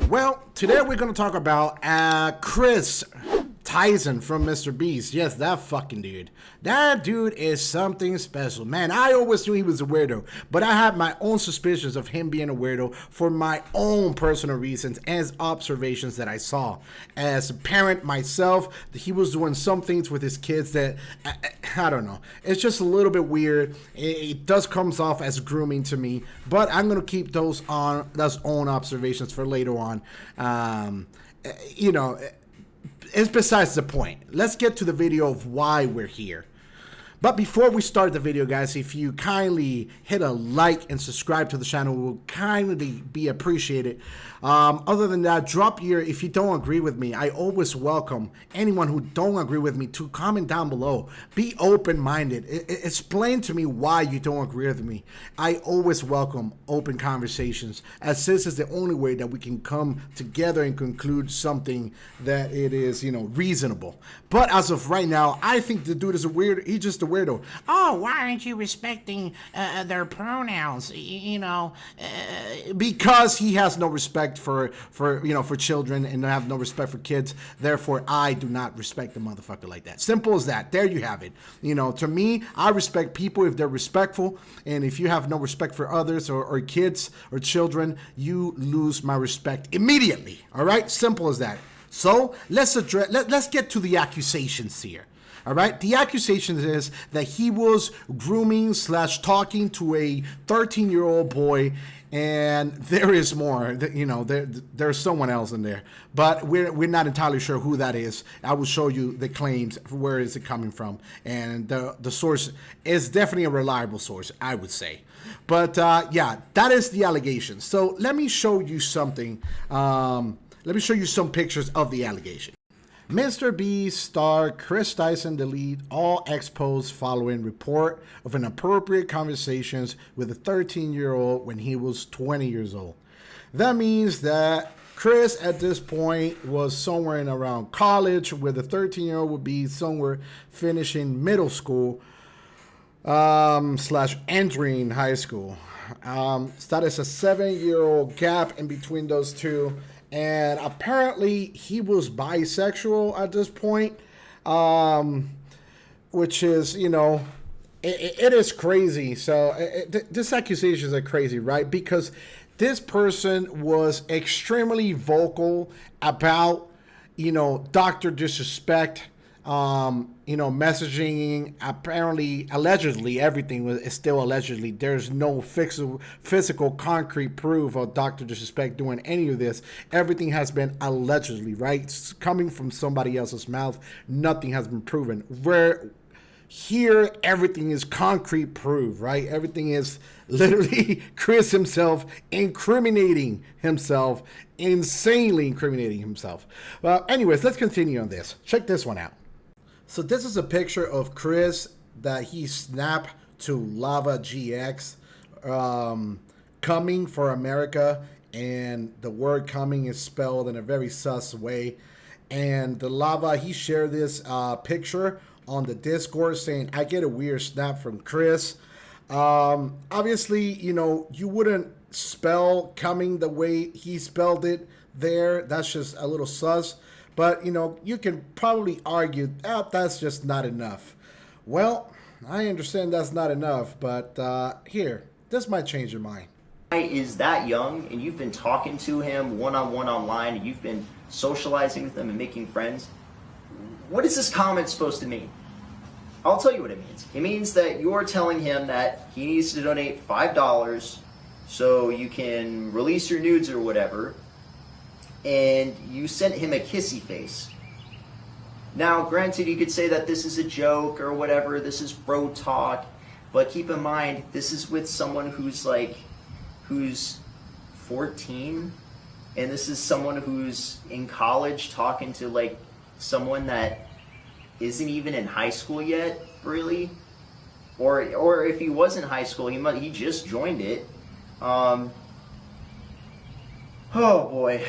Well, today we're going to talk about Kris Tyson from Mr.BEAST. Yes, that fucking dude. That dude is something special. Man, I always knew he was a weirdo, but I had my own suspicions of him being a weirdo for my own personal reasons and observations that I saw. As a parent myself, he was doing some things with his kids that, I don't know. It's just a little bit weird. It does comes off as grooming to me, but I'm going to keep those own observations for later on. It's besides the point. Let's get to the video of why we're here. But before we start the video, guys, if you kindly hit a like and subscribe to the channel, it will kindly be appreciated. Other than that, drop your, if you don't agree with me, I always welcome anyone who don't agree with me to comment down below. Be open-minded. Explain to me why you don't agree with me. I always welcome open conversations, as this is the only way that we can come together and conclude something that it is, reasonable. But as of right now, I think the dude is a weird. He's just a weirdo. Oh, why aren't you respecting their pronouns? Because he has no respect for children and have no respect for kids. Therefore, I do not respect the motherfucker like that. Simple as that. There you have it. To me, I respect people if they're respectful, and if you have no respect for others or kids or children, you lose my respect immediately. All right, simple as that. So let's get to the accusations here. All right, the accusation is that he was grooming / talking to a 13-year-old boy, and there is more. There's someone else in there, but we're not entirely sure who that is. I will show you the claims. Where is it coming from? And the source is definitely a reliable source, I would say. But yeah, that is the allegation. So let me show you something. Let me show you some pictures of the allegation. Mr.BEAST star Kris Tyson delete all ex-posts following report of inappropriate conversations with a 13-year-old when he was 20 years old. That means that Kris at this point was somewhere in around college, where the 13-year-old would be somewhere finishing middle school / entering high school. That is a 7-year-old gap in between those two. And apparently he was bisexual at this point, which is, it is crazy. So this accusations are crazy, right? Because this person was extremely vocal about, Dr. Disrespect, messaging. Apparently, allegedly, everything is still allegedly. There's no physical concrete proof of Dr. Disrespect doing any of this. Everything has been allegedly, right? It's coming from somebody else's mouth. Nothing has been proven. Where here, everything is concrete proof, right? Everything is literally Kris himself incriminating himself, insanely incriminating himself. Well, anyways, let's continue on this. Check this one out. So this is a picture of Kris that he snapped to Lava GX, coming for America, and the word coming is spelled in a very sus way. And the Lava, he shared this picture on the Discord saying, I get a weird snap from Kris. Obviously, you wouldn't spell coming the way he spelled it there. That's just a little sus. But, you can probably argue that that's just not enough. Well, I understand that's not enough, but here, this might change your mind. Is that young and you've been talking to him one-on-one online and you've been socializing with him and making friends, what is this comment supposed to mean? I'll tell you what it means. It means that you're telling him that he needs to donate $5 so you can release your nudes or whatever, and you sent him a kissy face. Now, granted, you could say that this is a joke or whatever, this is bro talk, but keep in mind, this is with someone who's 14, and this is someone who's in college talking to someone that isn't even in high school yet, really, or if he was in high school, he just joined it. Oh boy.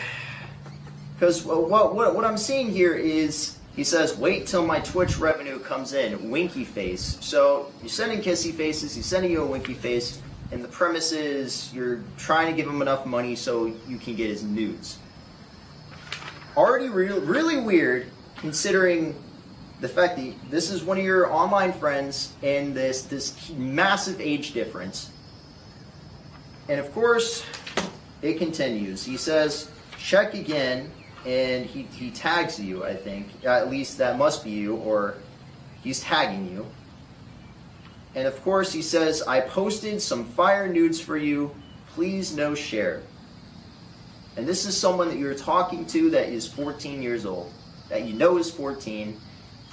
Because what I'm seeing here is, he says, wait till my Twitch revenue comes in, winky face. So you're sending kissy faces, he's sending you a winky face, and the premise is you're trying to give him enough money so you can get his nudes. already really weird, considering the fact that this is one of your online friends and this massive age difference. And of course, it continues. He says, check again, and he tags you, I think. At least that must be you, or he's tagging you. And of course, he says, I posted some fire nudes for you. Please no share. And this is someone that you're talking to that is 14 years old, that you know is 14.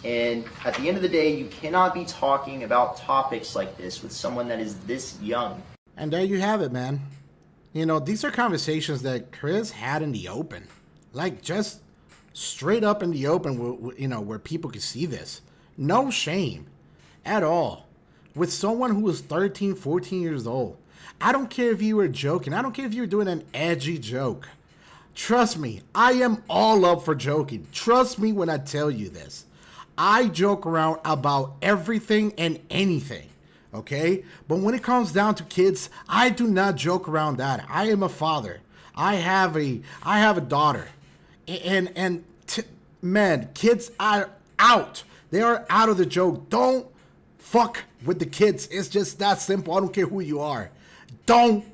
And at the end of the day, you cannot be talking about topics like this with someone that is this young. And there you have it, man. You know, these are conversations that Kris had in the open. Like, just straight up in the open, you know, where people could see this. No shame at all. With someone who was 13, 14 years old. I don't care if you were joking. I don't care if you were doing an edgy joke. Trust me, I am all up for joking. Trust me when I tell you this. I joke around about everything and anything, okay? But when it comes down to kids, I do not joke around that. I am a father. I have a daughter. Man, kids are out. They are out of the joke. Don't fuck with the kids. It's just that simple. I don't care who you are. Don't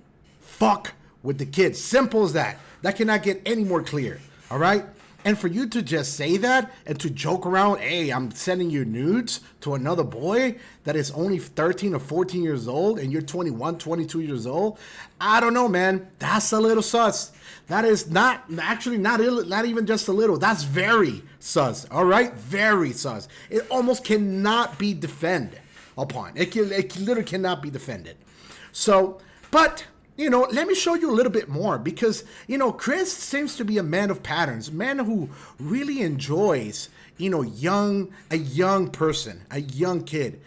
fuck with the kids. Simple as that. That cannot get any more clear. All right? And for you to just say that and to joke around, hey, I'm sending you nudes to another boy that is only 13 or 14 years old and you're 21, 22 years old, I don't know, man. That's a little sus. That is not even just a little. That's very sus. All right? Very sus. It almost cannot be defended upon. It literally cannot be defended. So, but, you know, let me show you a little bit more because, you know, Kris seems to be a man of patterns, a man who really enjoys, you know, a young person, a young kid.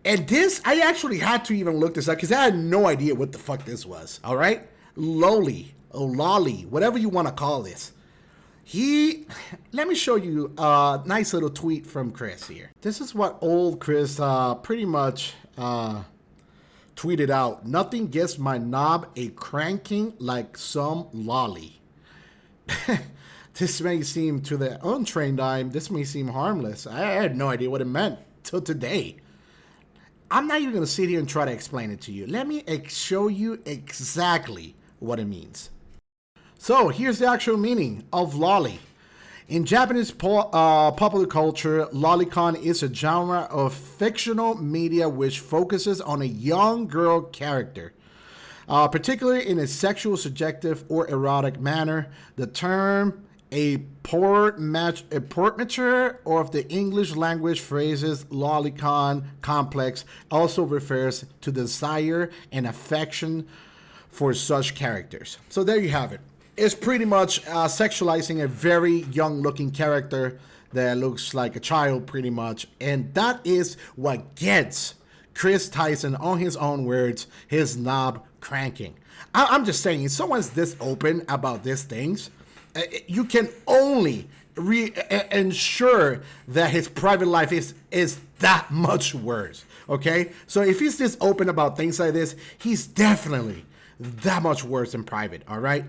And this, I actually had to even look this up because I had no idea what the fuck this was, all right? Loli, or Loli, whatever you want to call this. Let me show you a nice little tweet from Kris here. This is what old Kris pretty much tweeted out. Nothing gets my knob a cranking like some lolly. This may seem, to the untrained eye, this may seem harmless. I had no idea what it meant till today. I'm not even going to sit here and try to explain it to you. Let me show you exactly what it means. So here's the actual meaning of lolly. In Japanese popular culture, lolicon is a genre of fictional media which focuses on a young girl character, particularly in a sexual, subjective, or erotic manner. The term a portraiture of the English language phrases lolicon complex also refers to desire and affection for such characters. So there you have it. It's pretty much sexualizing a very young looking character that looks like a child pretty much. And that is what gets Kris Tyson, on his own words, his knob cranking. I'm just saying, if someone's this open about these things, you can only ensure that his private life is that much worse, okay? So if he's this open about things like this, he's definitely that much worse in private, all right?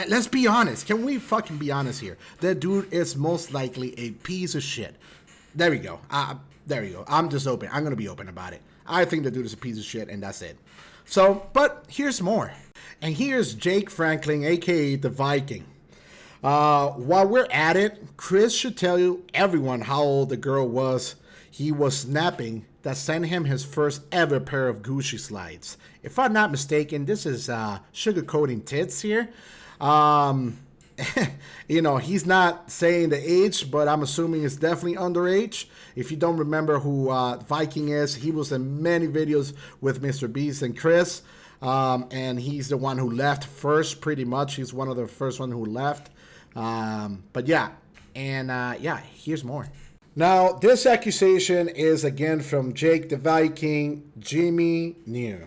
Let's be honest. Can we fucking be honest here? That dude is most likely a piece of shit. There we go. There we go. I'm just open. I'm going to be open about it. I think the dude is a piece of shit, and that's it. So, but here's more. And here's Jake Franklin, a.k.a. the Viking. While we're at it, Kris should tell you everyone how old the girl was he was snapping that sent him his first ever pair of Gucci slides. If I'm not mistaken, this is sugarcoating tits here. You know, he's not saying the age, but I'm assuming it's definitely underage. If you don't remember who Viking is, he was in many videos with Mr.BEAST and Kris. And he's the one who left first, pretty much. He's one of the first one who left. But yeah, and yeah, here's more. Now, this accusation is again from Jake the Viking, Jimmy New.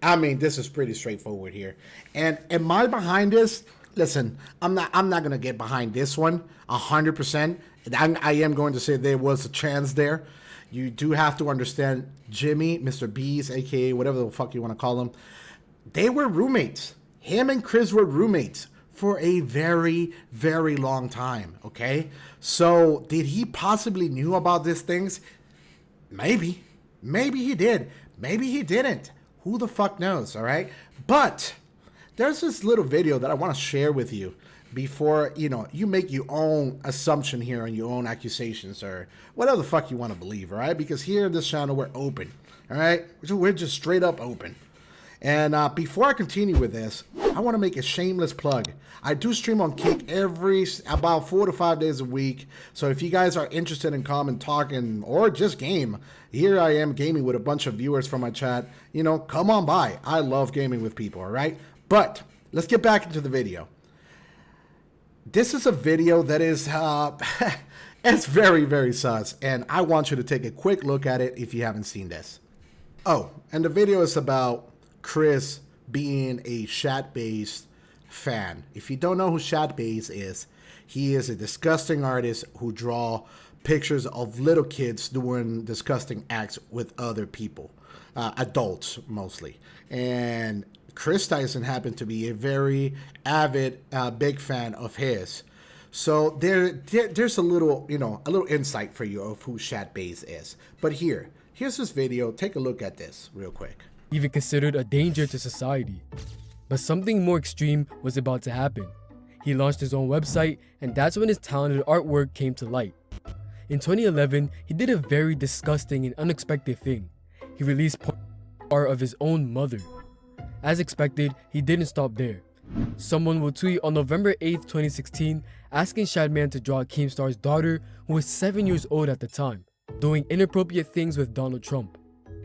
I mean, this is pretty straightforward here. And am I behind this? Listen, I'm not gonna get behind this one 100%. I am going to say there was a chance there. You do have to understand Jimmy, Mr.BEAST, aka whatever the fuck you want to call him. They were roommates. Him and Kris were roommates for a very, very long time, okay? So did he possibly knew about these things? Maybe. Maybe he did. Maybe he didn't. Who the fuck knows, all right? But there's this little video that I want to share with you before, you make your own assumption here and your own accusations or whatever the fuck you want to believe, all right? Because here in this channel, we're open, all right? We're just straight up open. And before I continue with this, I want to make a shameless plug. I do stream on Kick about 4 to 5 days a week. So if you guys are interested in coming, talking, or just game, here I am gaming with a bunch of viewers from my chat. Come on by. I love gaming with people, all right? But let's get back into the video. This is a video that is, it's very, very sus. And I want you to take a quick look at it if you haven't seen this. Oh, and the video is about Kris being a shadman fan. If you don't know who shadman is, he is a disgusting artist who draw pictures of little kids doing disgusting acts with other people, adults mostly. And Kris Tyson happened to be a very avid, big fan of his. So there's a little, a little insight for you of who shadman is. But here's this video. Take a look at this real quick. Even considered a danger to society. But something more extreme was about to happen. He launched his own website, and that's when his talented artwork came to light. In 2011, he did a very disgusting and unexpected thing. He released art of his own mother. As expected, he didn't stop there. Someone will tweet on November 8th, 2016, asking Shadman to draw Keemstar's daughter, who was 7 years old at the time, doing inappropriate things with Donald Trump.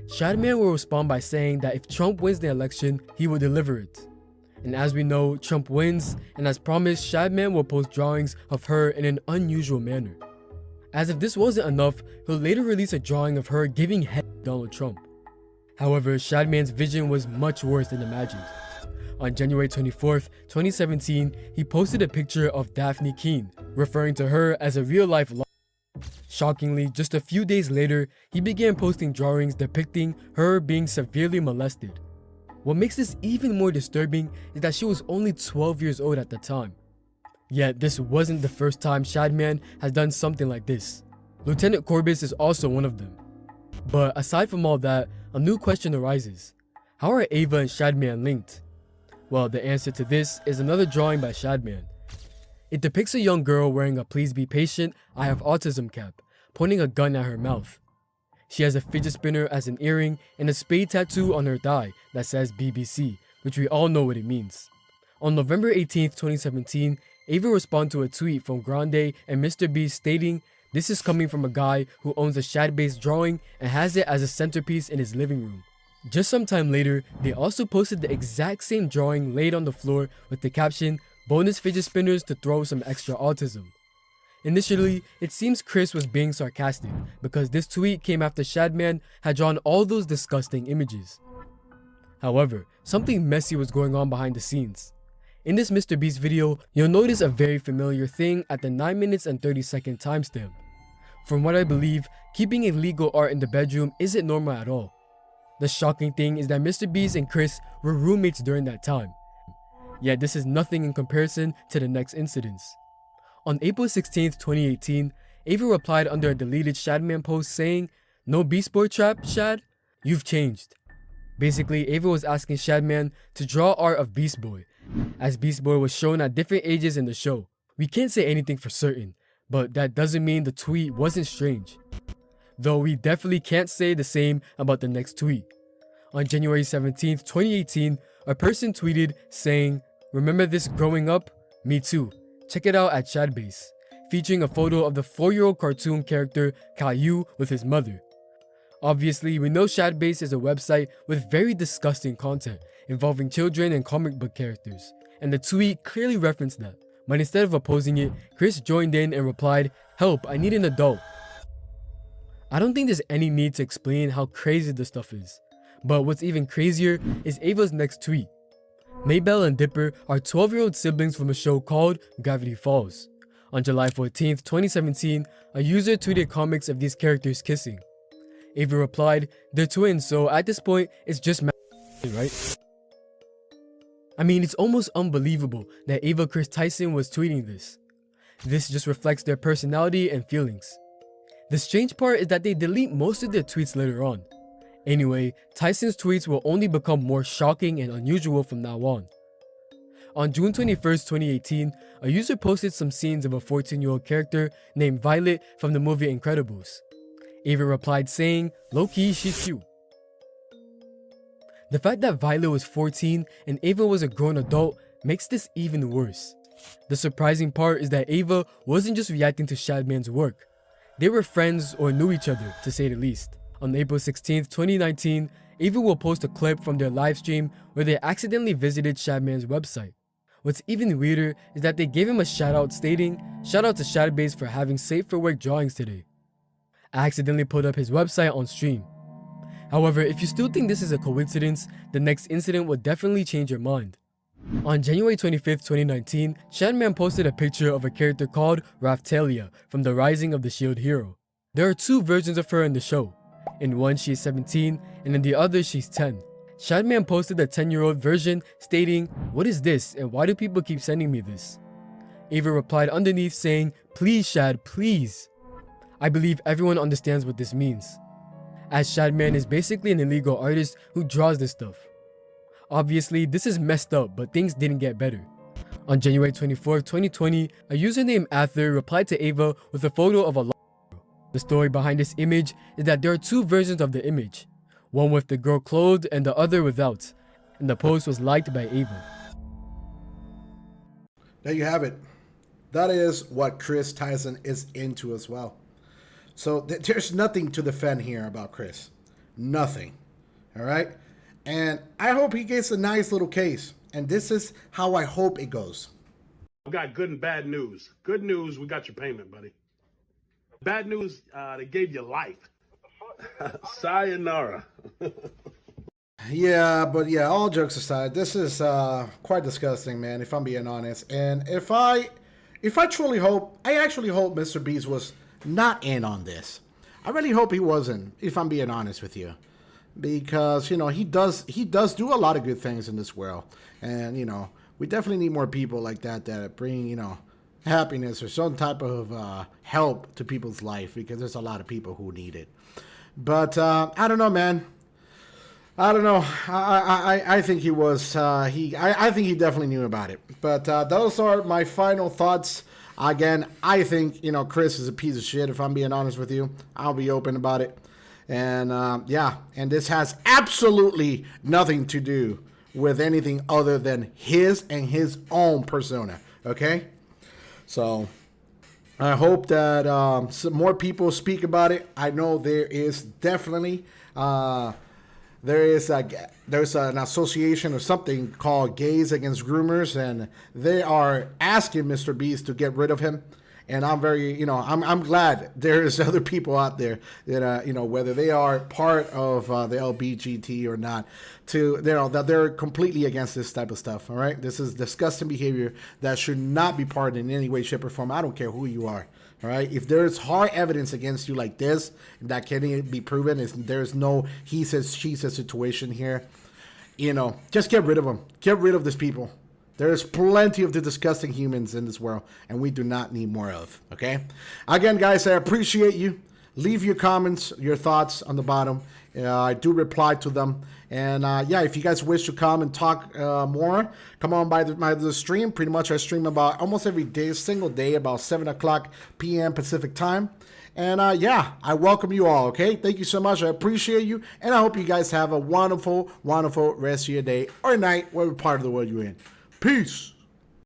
Shadman will respond by saying that if Trump wins the election, he will deliver it. And as we know, Trump wins, and as promised, Shadman will post drawings of her in an unusual manner. As if this wasn't enough, he'll later release a drawing of her giving head to Donald Trump. However, Shadman's vision was much worse than imagined. On January 24th, 2017, he posted a picture of Daphne Keene, referring to her as a real-life life. Shockingly, just a few days later, he began posting drawings depicting her being severely molested. What makes this even more disturbing is that she was only 12 years old at the time. Yet, this wasn't the first time Shadman has done something like this. Lieutenant Corbis is also one of them. But aside from all that, a new question arises. How are Ava and Shadman linked? Well, the answer to this is another drawing by Shadman. It depicts a young girl wearing a "Please be patient, I have autism" cap, pointing a gun at her mouth. She has a fidget spinner as an earring and a spade tattoo on her thigh that says BBC, which we all know what it means. On November 18th, 2017, Ava responded to a tweet from Grande and Mr.BEAST stating, "This is coming from a guy who owns a shad-based drawing and has it as a centerpiece in his living room." Just some time later, they also posted the exact same drawing laid on the floor with the caption, "Bonus fidget spinners to throw some extra autism." Initially, it seems Kris was being sarcastic because this tweet came after Shadman had drawn all those disgusting images. However, something messy was going on behind the scenes. In this MrBeast video, you'll notice a very familiar thing at the 9 minutes and 30-second timestamp. From what I believe, keeping illegal art in the bedroom isn't normal at all. The shocking thing is that MrBeast and Kris were roommates during that time. Yet this is nothing in comparison to the next incidents. On April 16th, 2018, Ava replied under a deleted Shadman post saying, "No Beast Boy trap, Shad? You've changed." Basically, Ava was asking Shadman to draw art of Beast Boy, as Beast Boy was shown at different ages in the show. We can't say anything for certain, but that doesn't mean the tweet wasn't strange. Though we definitely can't say the same about the next tweet. On January 17th, 2018, a person tweeted saying, "Remember this growing up? Me too. Check it out at Shadbase," featuring a photo of the 4-year-old cartoon character Caillou with his mother. Obviously, we know Shadbase is a website with very disgusting content involving children and comic book characters, and the tweet clearly referenced that. But instead of opposing it, Kris joined in and replied, "Help, I need an adult." I don't think there's any need to explain how crazy this stuff is. But what's even crazier is Ava's next tweet. Maybelle and Dipper are 12-year-old siblings from a show called Gravity Falls. On July 14th, 2017, a user tweeted comics of these characters kissing. Ava replied, "They're twins, so at this point, it's just right?" I mean, it's almost unbelievable that Ava Kris Tyson was tweeting this. This just reflects their personality and feelings. The strange part is that they delete most of their tweets later on. Anyway, Tyson's tweets will only become more shocking and unusual from now on. On June 21st, 2018, a user posted some scenes of a 14-year-old character named Violet from the movie Incredibles. Ava replied saying, "Low-key, she's cute." The fact that Violet was 14 and Ava was a grown adult makes this even worse. The surprising part is that Ava wasn't just reacting to Shadman's work. They were friends or knew each other, to say the least. On April 16th, 2019, Ava will post a clip from their livestream where they accidentally visited Shadman's website. What's even weirder is that they gave him a shout out stating, "Shout out to Shadbase for having safe for work drawings today." I accidentally put up his website on stream. However, if you still think this is a coincidence, the next incident will definitely change your mind. On January 25th, 2019, Shadman posted a picture of a character called Raftalia from the Rising of the Shield Hero. There are two versions of her in the show. In one, she is 17, and in the other, she's 10. Shadman posted a 10-year-old version stating, "What is this and why do people keep sending me this?" Ava replied underneath saying, "Please Shad, please." I believe everyone understands what this means, as Shadman is basically an illegal artist who draws this stuff. Obviously, this is messed up, but things didn't get better. On January 24th, 2020, a user named Arthur replied to Ava with a photo of a girl. The story behind this image is that there are two versions of the image, one with the girl clothed and the other without, and the post was liked by Ava. There you have it. That is what Kris Tyson is into as well. So there's nothing to defend here about Kris. Nothing. All right? And I hope he gets a nice little case. And this is how I hope it goes. We got good and bad news. Good news, we got your payment, buddy. Bad news, they gave you life. Sayonara. Yeah, but yeah, all jokes aside, this is quite disgusting, man, if I'm being honest. And if I truly hope, I actually hope Mr.BEAST was not in on this. I really hope he wasn't, if I'm being honest with you. Because, you know, he does do a lot of good things in this world. And, you know, we definitely need more people like that bring, you know, happiness or some type of help to people's life, because there's a lot of people who need it. But I don't know, man. I don't know. I think he was I think he definitely knew about it. But those are my final thoughts. Again, I think, you know, Kris is a piece of shit, if I'm being honest with you. I'll be open about it. And yeah, and this has absolutely nothing to do with anything other than his and his own persona. Okay? So I hope that some more people speak about it. I know there is definitely there's an association or something called Gays Against Groomers, and they are asking Mr.BEAST to get rid of him. And I'm very, you know, I'm glad there's other people out there that, you know, whether they are part of the LBGT or not, to, you know, that they're completely against this type of stuff. All right. This is disgusting behavior that should not be pardoned in any way, shape, or form. I don't care who you are. All right. If there's hard evidence against you like this that can be proven, there's no he says, she says situation here, you know, just get rid of them. Get rid of these people. There's plenty of the disgusting humans in this world, and we do not need more of, okay? Again, guys, I appreciate you. Leave your comments, your thoughts on the bottom. I do reply to them. And, yeah, if you guys wish to come and talk more, come on by the stream. Pretty much I stream about almost every day, single day, about 7 o'clock p.m. Pacific time. And, yeah, I welcome you all, okay? Thank you so much. I appreciate you. And I hope you guys have a wonderful, wonderful rest of your day or night, whatever part of the world you're in. Peace.